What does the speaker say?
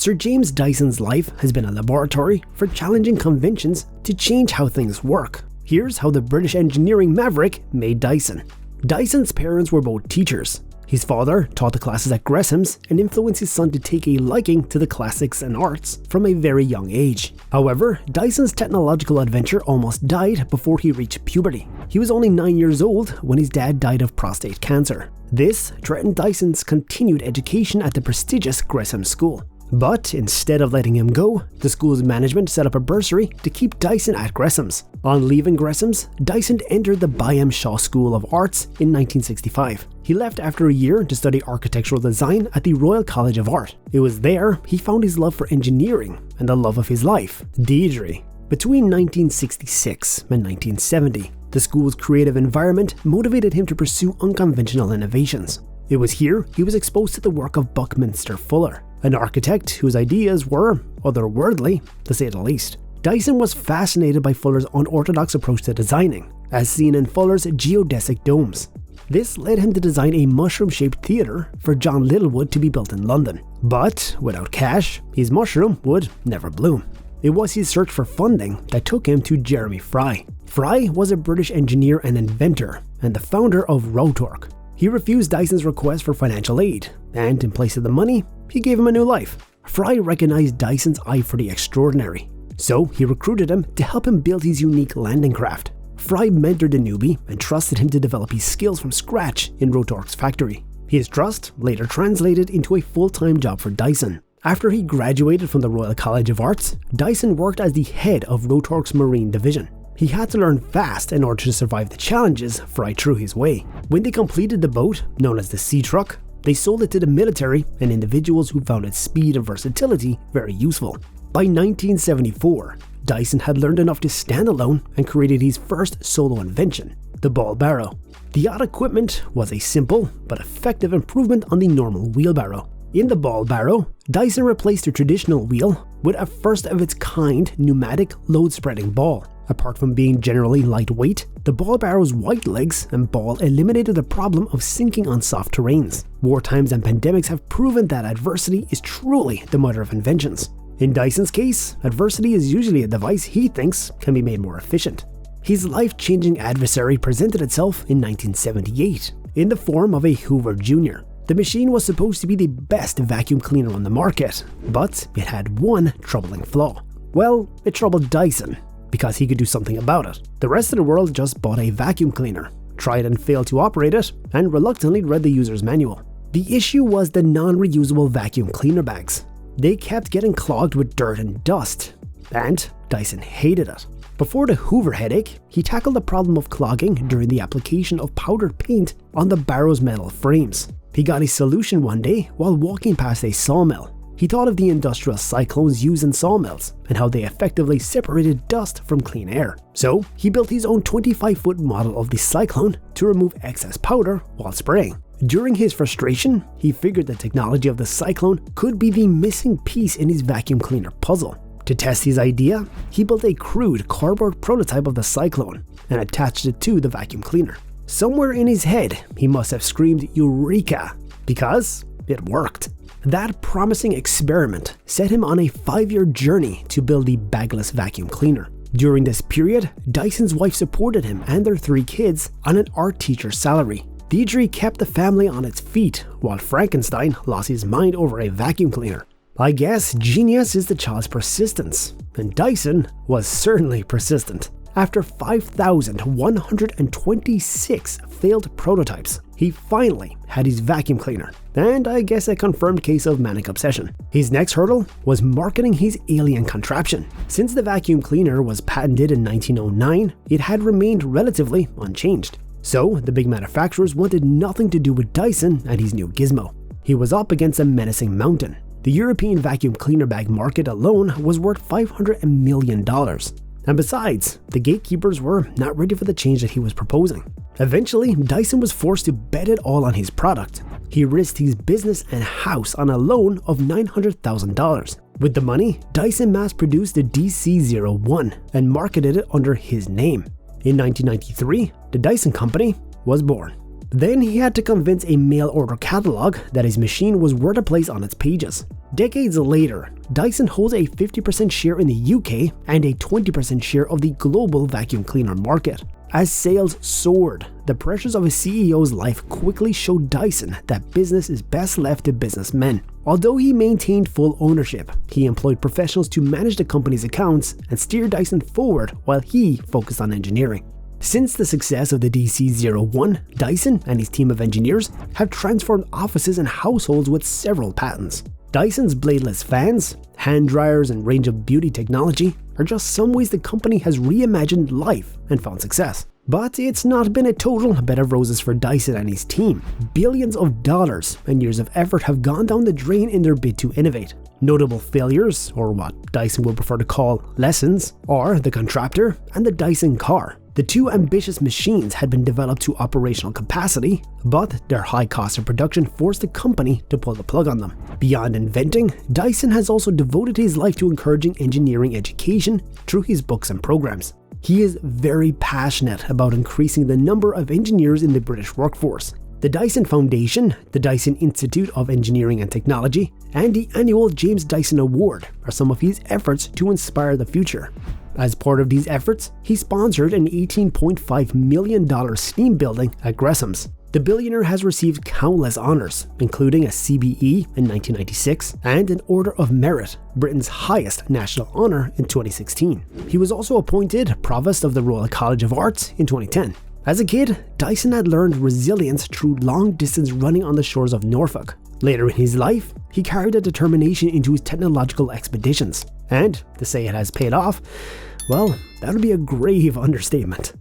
Sir James Dyson's life has been a laboratory for challenging conventions to change how things work. Here's how the British engineering maverick made Dyson. Dyson's parents were both teachers. His father taught the classes at Gresham's and influenced his son to take a liking to the classics and arts from a very young age. However, Dyson's technological adventure almost died before he reached puberty. He was only 9 years old when his dad died of prostate cancer. This threatened Dyson's continued education at the prestigious Gresham School. But instead of letting him go, the school's management set up a bursary to keep Dyson at Gresham's. On leaving Gresham's, Dyson entered the Byam Shaw School of Arts in 1965. He left after a year to study architectural design at the Royal College of Art. It was there he found his love for engineering and the love of his life, Deirdre. Between 1966 and 1970, the school's creative environment motivated him to pursue unconventional innovations. It was here he was exposed to the work of Buckminster Fuller, an architect whose ideas were otherworldly, to say the least. Dyson was fascinated by Fuller's unorthodox approach to designing, as seen in Fuller's geodesic domes. This led him to design a mushroom-shaped theatre for John Littlewood to be built in London. But without cash, his mushroom would never bloom. It was his search for funding that took him to Jeremy Fry. Fry was a British engineer and inventor, and the founder of Rotork. He refused Dyson's request for financial aid, and in place of the money, he gave him a new life. Fry recognized Dyson's eye for the extraordinary, so he recruited him to help him build his unique landing craft. Fry mentored the newbie and trusted him to develop his skills from scratch in Rotork's factory. His trust later translated into a full-time job for Dyson. After he graduated from the Royal College of Arts, Dyson worked as the head of Rotork's marine division. He had to learn fast in order to survive the challenges Fry threw his way. When they completed the boat, known as the Sea Truck, they sold it to the military and individuals who found its speed and versatility very useful. By 1974, Dyson had learned enough to stand alone and created his first solo invention, the Ballbarrow. The odd equipment was a simple but effective improvement on the normal wheelbarrow. In the Ballbarrow, Dyson replaced the traditional wheel with a first-of-its-kind pneumatic load-spreading ball. Apart from being generally lightweight, the Ballbarrow's wide legs and ball eliminated the problem of sinking on soft terrains. Wartimes and pandemics have proven that adversity is truly the mother of inventions. In Dyson's case, adversity is usually a device he thinks can be made more efficient. His life-changing adversary presented itself in 1978 in the form of a Hoover Junior. The machine was supposed to be the best vacuum cleaner on the market, but it had one troubling flaw. Well, it troubled Dyson, because he could do something about it. The rest of the world just bought a vacuum cleaner, tried and failed to operate it, and reluctantly read the user's manual. The issue was the non-reusable vacuum cleaner bags. They kept getting clogged with dirt and dust, and Dyson hated it. Before the Hoover headache, he tackled the problem of clogging during the application of powdered paint on the barrow's metal frames. He got a solution one day while walking past a sawmill. He thought of the industrial cyclones used in sawmills and how they effectively separated dust from clean air. So he built his own 25-foot model of the cyclone to remove excess powder while spraying. During his frustration, he figured the technology of the cyclone could be the missing piece in his vacuum cleaner puzzle. To test his idea, he built a crude cardboard prototype of the cyclone and attached it to the vacuum cleaner. Somewhere in his head, he must have screamed "Eureka!" because it worked. That promising experiment set him on a 5-year journey to build the bagless vacuum cleaner. During this period, Dyson's wife supported him and their 3 kids on an art teacher's salary. Deirdre kept the family on its feet, while Frankenstein lost his mind over a vacuum cleaner. I guess genius is the child's persistence, and Dyson was certainly persistent. After 5,126 failed prototypes, he finally had his vacuum cleaner, and I guess a confirmed case of manic obsession. His next hurdle was marketing his alien contraption. Since the vacuum cleaner was patented in 1909, it had remained relatively unchanged. So the big manufacturers wanted nothing to do with Dyson and his new gizmo. He was up against a menacing mountain. The European vacuum cleaner bag market alone was worth $500 million. And besides, the gatekeepers were not ready for the change that he was proposing. Eventually, Dyson was forced to bet it all on his product. He risked his business and house on a loan of $900,000. With the money, Dyson mass-produced the DC-01 and marketed it under his name. In 1993, the Dyson Company was born. Then he had to convince a mail order catalog that his machine was worth a place on its pages. Decades later, Dyson holds a 50% share in the UK and a 20% share of the global vacuum cleaner market. As sales soared, the pressures of a CEO's life quickly showed Dyson that business is best left to businessmen. Although he maintained full ownership, he employed professionals to manage the company's accounts and steer Dyson forward while he focused on engineering. Since the success of the DC-01, Dyson and his team of engineers have transformed offices and households with several patents. Dyson's bladeless fans, hand dryers, and range of beauty technology are just some ways the company has reimagined life and found success. But it's not been a total bed of roses for Dyson and his team. Billions of dollars and years of effort have gone down the drain in their bid to innovate. Notable failures, or what Dyson would prefer to call lessons, are the Contraptor and the Dyson car. The two ambitious machines had been developed to operational capacity, but their high cost of production forced the company to pull the plug on them. Beyond inventing, Dyson has also devoted his life to encouraging engineering education through his books and programs. He is very passionate about increasing the number of engineers in the British workforce. The Dyson Foundation, the Dyson Institute of Engineering and Technology, and the annual James Dyson Award are some of his efforts to inspire the future. As part of these efforts, he sponsored an $18.5 million steam building at Gresham's. The billionaire has received countless honors, including a CBE in 1996 and an Order of Merit, Britain's highest national honor, in 2016. He was also appointed Provost of the Royal College of Arts in 2010. As a kid, Dyson had learned resilience through long-distance running on the shores of Norfolk. Later in his life, he carried a determination into his technological expeditions. And to say it has paid off, well, that would be a grave understatement.